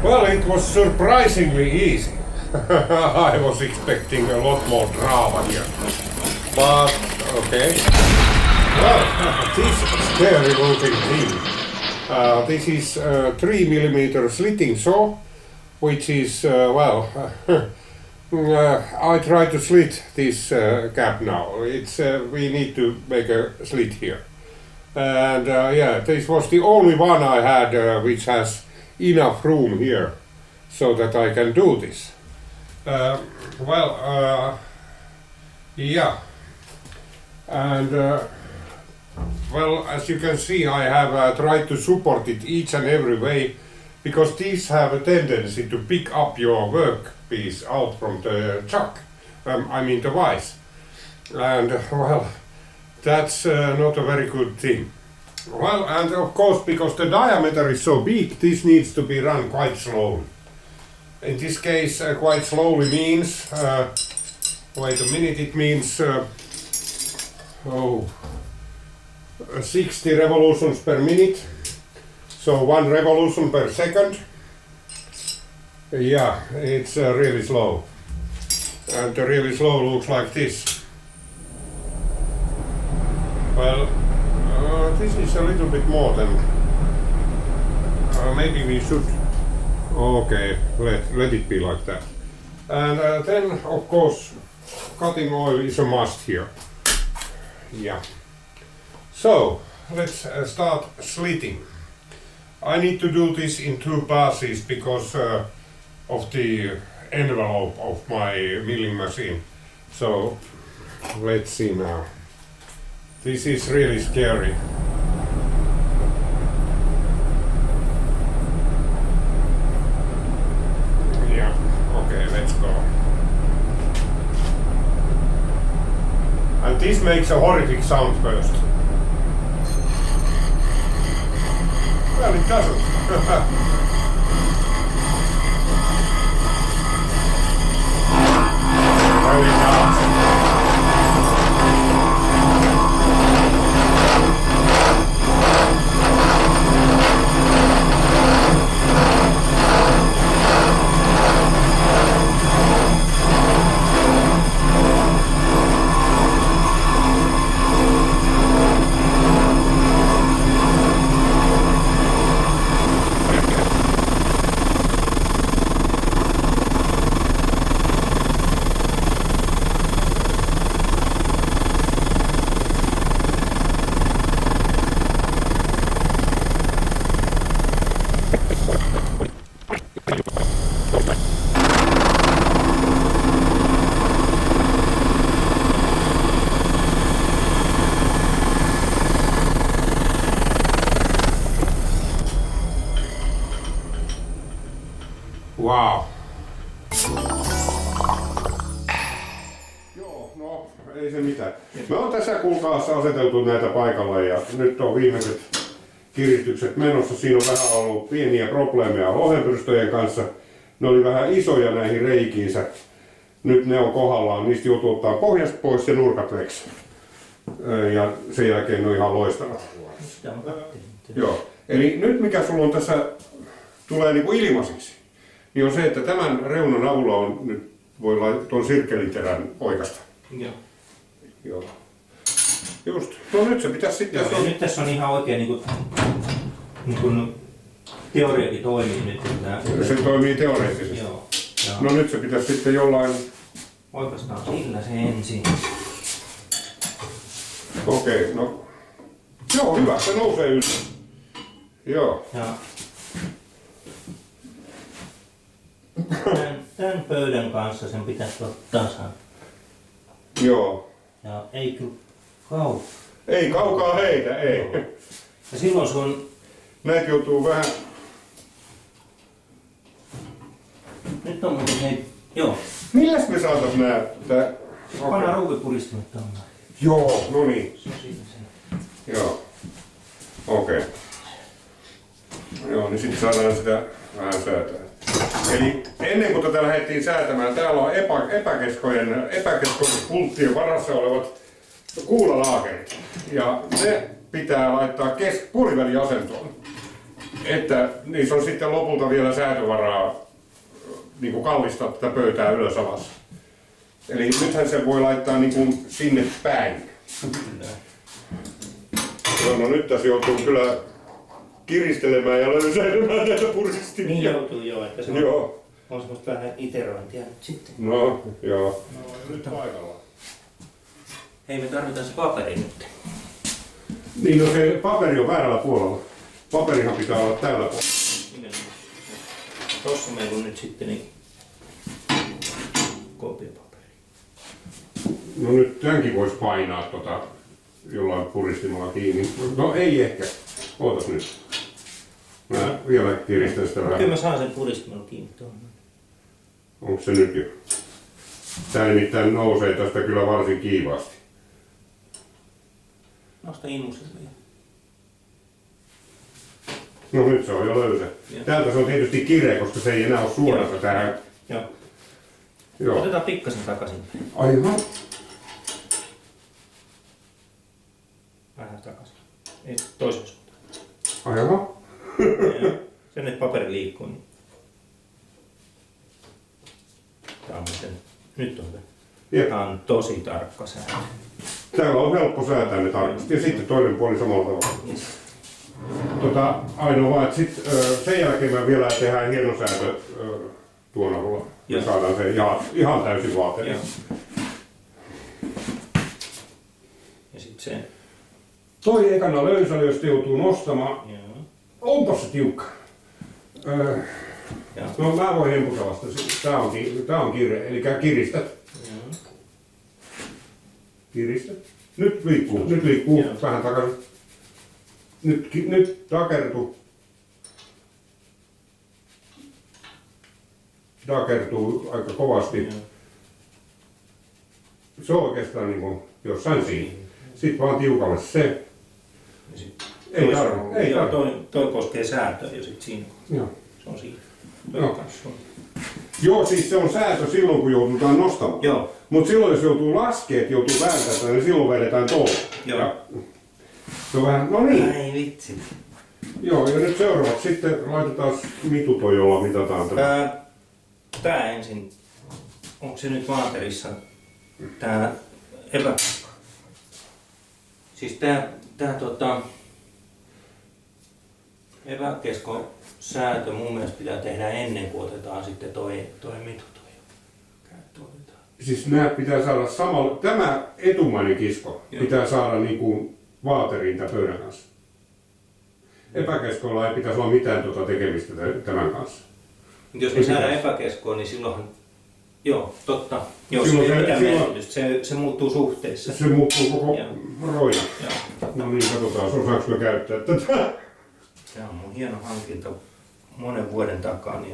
Well, it was surprisingly easy. I was expecting a lot more drama here. But, okay. Well, this scary looking thing. This is a 3mm slitting saw, which is, I try to slit this cap now. It's we need to make a slit here. And yeah, this was the only one I had which has enough room here so that I can do this. Yeah. And well, as you can see, I have tried to support it each and every way, because these have a tendency to pick up your workpiece out from the chuck, the vise. And well, that's not a very good thing. Well, and of course, because the diameter is so big, this needs to be run quite slowly. In this case, quite slowly means, wait a minute, it means 60 revolutions per minute. So 1 revolution per second. Yeah, it's really slow. And really slow looks like this. Well, this is a little bit more than... maybe we should... Okay, let it be like that. And then, of course, cutting oil is a must here. Yeah. So, let's start slitting. I need to do this in 2 passes because of the envelope of my milling machine. So, let's see now. This is really scary. Yeah, okay, let's go. And this makes a horrific sound first. Well, it doesn't. Very nice. Wow. Joo, no ei se mitään. Me on tässä kuulkaassa aseteltu näitä paikalle ja nyt on viimeiset kiristykset menossa. Siinä on vähän ollut pieniä probleemeja lohenpyrstöjen kanssa. Ne oli vähän isoja näihin reikiinsä. Nyt ne on kohdallaan. Niistä joutuu ottaa pohjasta pois ja nurkat veksi. Ja sen jälkeen ne on ihan loistavat. Joo. Eli nyt mikä sulla on tässä tulee niinku ilmaisiksi, niin on se, että tämän reunan avulla on nyt voi tuon sirkkelinterän oikasta. Joo. Joo. Just. No nyt se pitäisi sitten... Joo, nyt tässä on ihan oikein niin teoriakin toimii nyt. Se toimii teoreettisesti. Joo. No nyt se pitäisi sitten jollain... Oikeastaan sillä se ensin. Okei, no... Joo, hyvä, se nousee ylös. Joo. Ja tämän pöydän kanssa sen pitäisi olla tasan. Joo. Ja ei kyllä kaukaa. Ei kaukaa heitä, ei. Ja silloin se on... Näitä joutuu vähän... Nyt on muuten hei... Joo. Milläs me saatais nää... Panna ruuvipuristimet tonne. Joo, no niin. Se on siinä se. Joo. Okei. Joo, niin sitten saadaan sitä vähän säätää. Eli ennen kuin tätä lähdettiin säätämään, täällä on epäkeskojen pulttien varassa olevat kuulalaakerit. Ja ne pitää laittaa puoliväliasentoon. Että niissä on sitten lopulta vielä säätövaraa niin kuin kallistaa tätä pöytää ylös alas. Eli nythän se voi laittaa niin kuin sinne päin. No nyt tässä joutuu kyllä kiristelemään ja löysäilemään näitä puristimia. Niin joutuu joo, että se on semmoista vähän iterointia nyt sitten. No, joo. No, nyt paikalla. Hei, me tarvitaan se paperi nyt. Niin, no se paperi on väärällä puolella. Paperihan pitää olla tällä puolella. Tossa meillä on nyt sitten niin kopiopaperi. No nyt tämänkin voisi painaa jollain puristimalla kiinni. No ei ehkä. Ootas nyt. Mä vielä kiristän sitä vähän. Kyllä mä saan sen puristimalla kiinni tuohon. Onko se nyt jo? Tää nimittäin nousee tästä kyllä varsin kiivaasti. Nosta inuselle. No nyt se on jo löysä. Joo. Täältä se on tietysti kireä, koska se ei enää ole suorassa tähän. Joo. Joo. Otetaan pikkasen takaisin. Aivan. Vähän takaisin. Ei toisen suuntaan. Aivan. Joo. Sen, että paperi liikkuu. Niin. Tää on muuten, nyt on hyvä. Jep. Tää on tosi tarkka sääntö. Täällä on helppo säätää ne tarkasti. Ja sitten toinen puoli samalla tavalla. Yes. Ainoa vaan, että sit, sen jälkeen me vielä tehdään hienosäätö tuon avulla. Me Joo. saadaan se ihan täysin vaateeksi. Joo. Ja sit se. Toi ekana löysä, jos joutuu nostamaan. Joo. Onpas se tiukka. Joo. No mä voin hemputa vasta. Tää on kiire, eli kiristät. Joo. Kiristät. Nyt liikkuu Joo. vähän takaisin. Nyt takertuu. Takertuu aika kovasti. Joo. Se on oikeastaan niin kuin jossain siinä. Sitten vaan tiukalle se. Ja sit Ei tarvitse. Ei Joo, tarvitse. toi koskee säätöä ja sit siinä Joo. se on siinä. Joo. Joo, siis se on säätö silloin, kun joudutaan nostamaan. Joo. Mutta silloin, jos joutuu laskemaan, joutuu vääntämään, niin silloin vedetään tuolla. Joo. Ja se on vähän, no niin. Ei vitsi. Joo, ja nyt seuraavaksi sitten laitetaan mitut, jolla mitataan tämä. Tää ensin. Onko se nyt vaaterissa? Tää epäkesko. Siis tää epäkesko säätö mun mielestä pitää tehdä ennen kuin otetaan sitten toi mitu käyttöön. Siis nämä pitää saada samalla, tämä etumainen kisko Joo. pitää saada niin kuin vaateriin tämän pöydän kanssa. Epäkeskolla ei pitäisi olla mitään tekemistä tämän kanssa. Jos me saadaan epäkeskoa, niin silloinhan. Joo, totta. Joo, Silloin se ei mitään silloin- merkitystä. Se muuttuu suhteessa. Se muuttuu koko Joo. roina. Joo. No niin, katsotaan, osaanko me käyttää tätä. Tämä on mun hieno hankinta monen vuoden takaa.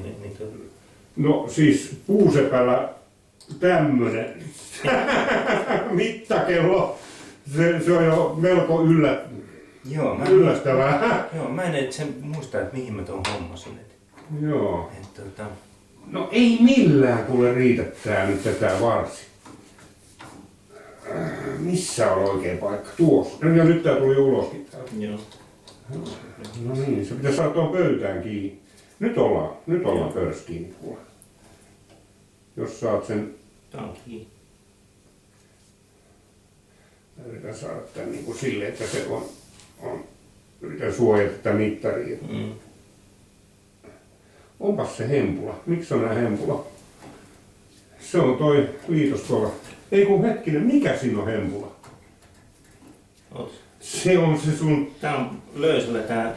No siis puusepällä tämmönen mittakello, se on jo melko Joo, yllättävää. joo, mä en edes muista, että mihin mä tuon hommasin. Joo. Et, No ei millään kuule riitä tää nyt tätä varsi. Missä on oikea paikka? Tuossa. Ja nyt tää tuli uloskin täältä. joo. No niin, se pitäisi saada tuon pöytään kiinni. Nyt ollaan pöydässä kiinni kuule. Jos saat sen, Tää on kiinni. yritän saada tän niin kuin silleen, että se on yritän suojata tätä mittaria. Mm. Onpas se hempula. Miksi on nää hempula? Se on toi liitos tuolla. Ei kun hetkinen, mikä siinä on hempula? Oot. Se on se sun... Tää on löysällä tää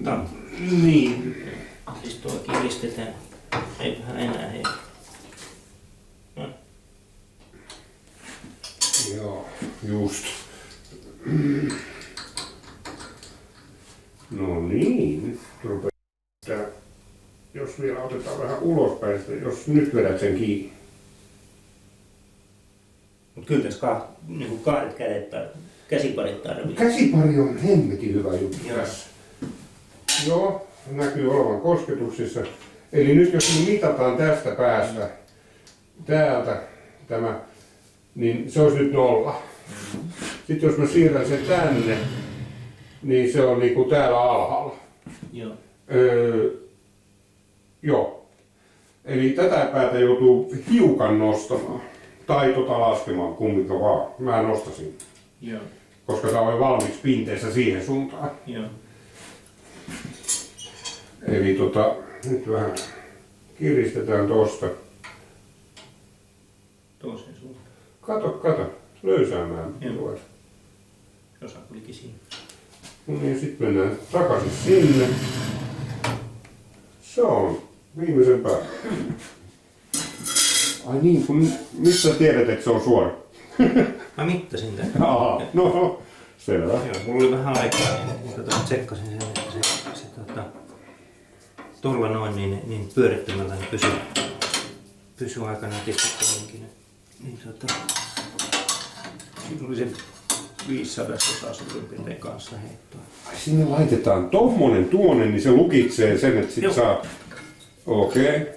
tankki. Niin. Siis tuo kiristetään. Eiköhän enää hei. No. Joo, just. No niin, nyt rupeaa. Jos vielä otetaan vähän ulospäin, jos nyt vedät sen kiinni. Mut kyllä tässä niinku kahdet kädet tai käsiparit tarvii. Käsipari on hemmetin hyvä juttu Joo. tässä. Joo, näkyy olevan kosketuksissa. Eli nyt jos me mitataan tästä päästä, täältä tämä, niin se olisi nyt 0. Sitten jos mä siirrän sen tänne, niin se on niinku täällä alhaalla. Joo. Joo. Eli tätä päätä joutuu hiukan nostamaan. Tai laskemaan, kumminko vaan. Mä nostasin. Joo. Koska tää on valmiiksi pinteessä siihen suuntaan. Joo. Eli nyt vähän kiristetään tosta. Toiseen suuntaan. Kato. Löysäämään. Joo. Osa kulikin siinä. No niin, sitten mennään takaisin sinne. Se on viimeisen päällä. Ai niin, kun mistä tiedät, että se on suora? Mä mittasin tän. Aha, no selvä. Joo, mulla oli vähän aikaa, niin tsekkasin sen, että se tuolla noin niin pyörittämällä niin pysyy aika nätisti toinenkin. Niin siinä oli se 500 suurin piirtein kanssa heittoa. Sinne laitetaan tommonen tuonne, niin se lukitsee sen, että sit saa... Okei.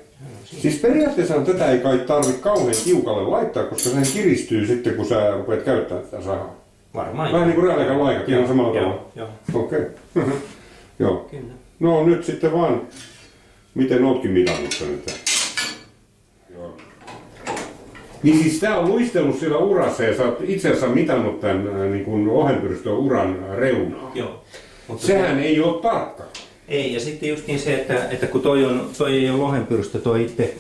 Siis periaatteessa tätä ei kai tarvitse kauhean tiukalle laittaa, koska sehän kiristyy sitten, kun sä rupeat käyttämään tätä sahaa. Varmaan. Vähän niin kuin rääläkän laikat, ihan samalla tavalla. Joo. Okei. Joo. Kyllä. No nyt sitten vaan, miten ootkin mitannut sen nyt? Joo. Niin siis tää on luistellut siellä urassa ja sä oot itse asiassa mitannut tän niin kuin ohenpyrstön uran reunaa. Joo. Mutta sehän ei ole tarkka. Ei, ja sitten justiin se, että kun toi ei ole lohenpyrstö, toi itse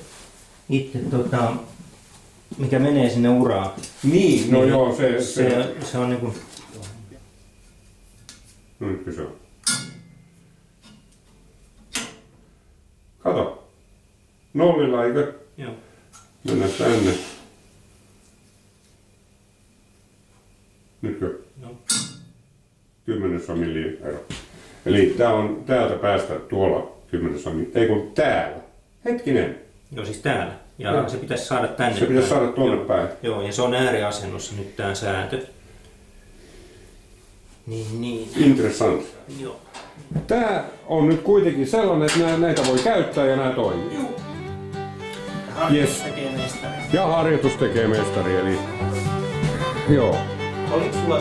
mikä menee sinne uraan. Niin, no joo, se on niinku... No nytkö se on? Kato. Nollilla, eikö? Joo. Mennään tänne. Nytkö? No. 10 milliä ero. Eli tää on täältä päästä tuolla 10 milliä. Ei kun täällä. Hetkinen. Joo, siis täällä. Ja se pitäisi saada tänne. Se pitäisi saada tuonne päin. Joo, ja se on ääriasennossa nyt tää säätö. Niin. Interessant. Joo. Tää on nyt kuitenkin sellainen, että näitä voi käyttää ja nää toimii. Joo. Yes. Tekee mestari. Ja harjoitus tekee mestari, eli... Joo. Oliko sulla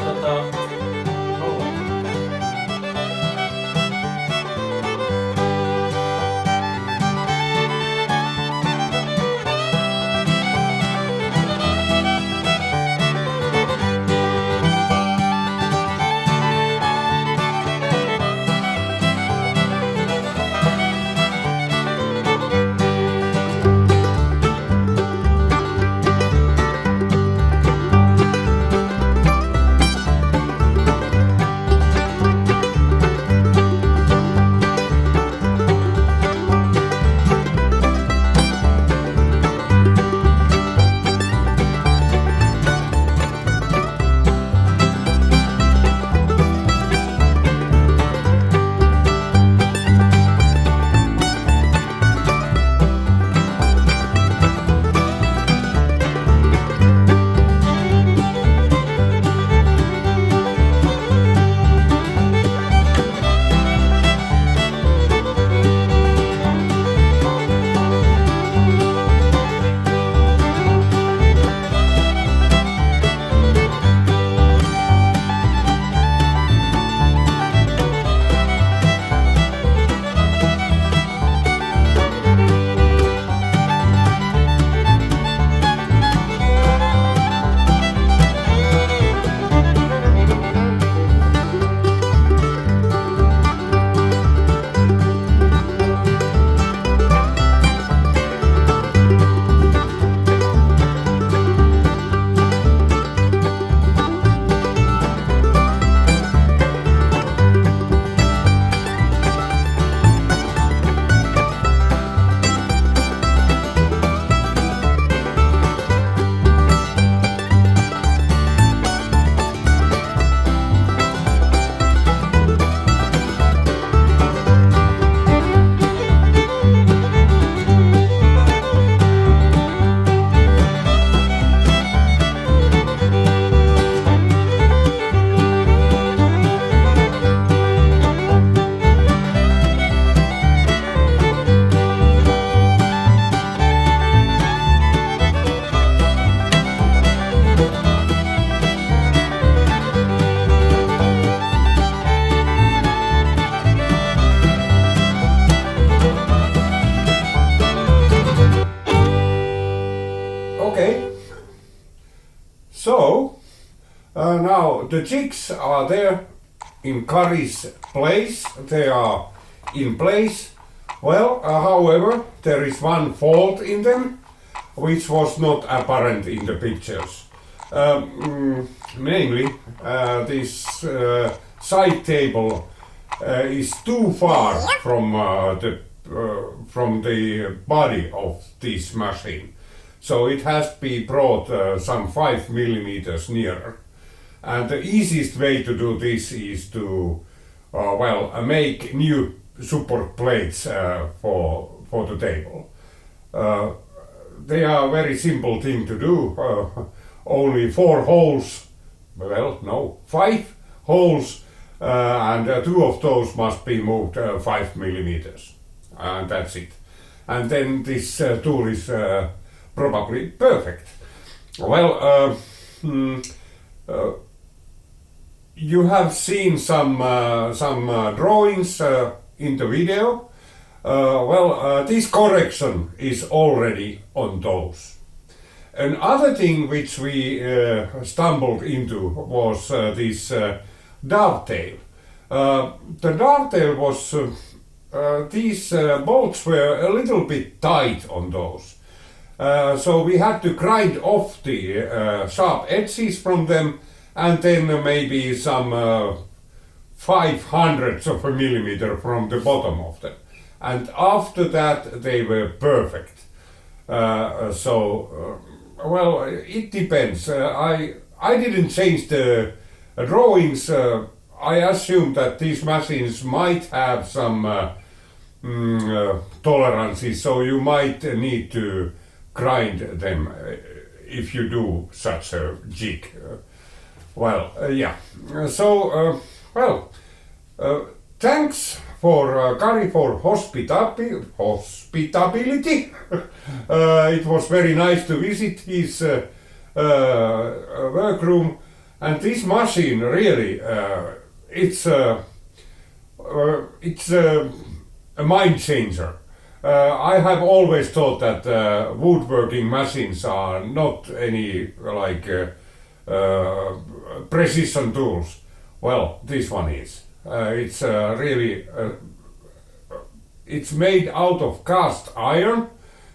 Now the jigs are there in Kari's place. They are in place. Well, however, there is one fault in them, which was not apparent in the pictures. Namely, this side table is too far from the body of this machine. So it has to be brought some 5 millimeters nearer. And the easiest way to do this is to, make new support plates for the table. They are a very simple thing to do. Only 4 holes well, no, 5 holes, and 2 of those must be moved 5 millimeters, and that's it. And then this tool is probably perfect. Well, you have seen some drawings in the video. This correction is already on those. Another thing which we stumbled into was this dovetail. The dovetail was these bolts were a little bit tight on those. So we had to grind off the sharp edges from them, and then maybe some 500ths of a millimeter from the bottom of them. And after that they were perfect. Well, it depends. I didn't change the drawings. I assume that these machines might have some tolerances, so you might need to grind them if you do such a jig. Yeah. So, thanks for Kari for hospitality. It was very nice to visit his workroom, and this machine really, it's a mind changer. I have always thought that woodworking machines are not any like precision tools. Well, this one is. It's really it's made out of cast iron.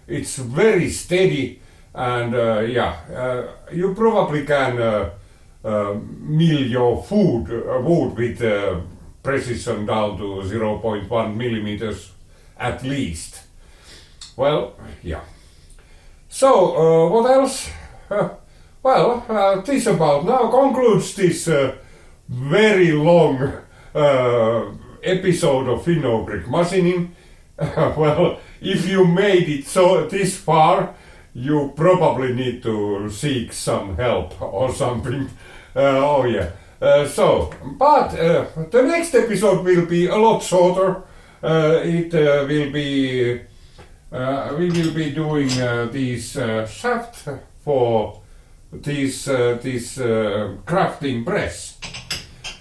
It's very steady, and you probably can mill your wood with precision down to 0.1 millimeters at least. Well, yeah. So, what else? This about now concludes this very long episode of Finno-Ugric Machining. Well, if you made it this far, you probably need to seek some help or something. The next episode will be a lot shorter. We will be doing these shaft for this crafting press,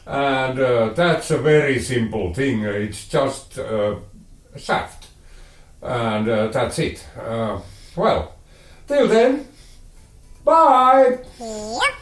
and that's a very simple thing. It's just a shaft, and that's it. Till then, bye. Yep.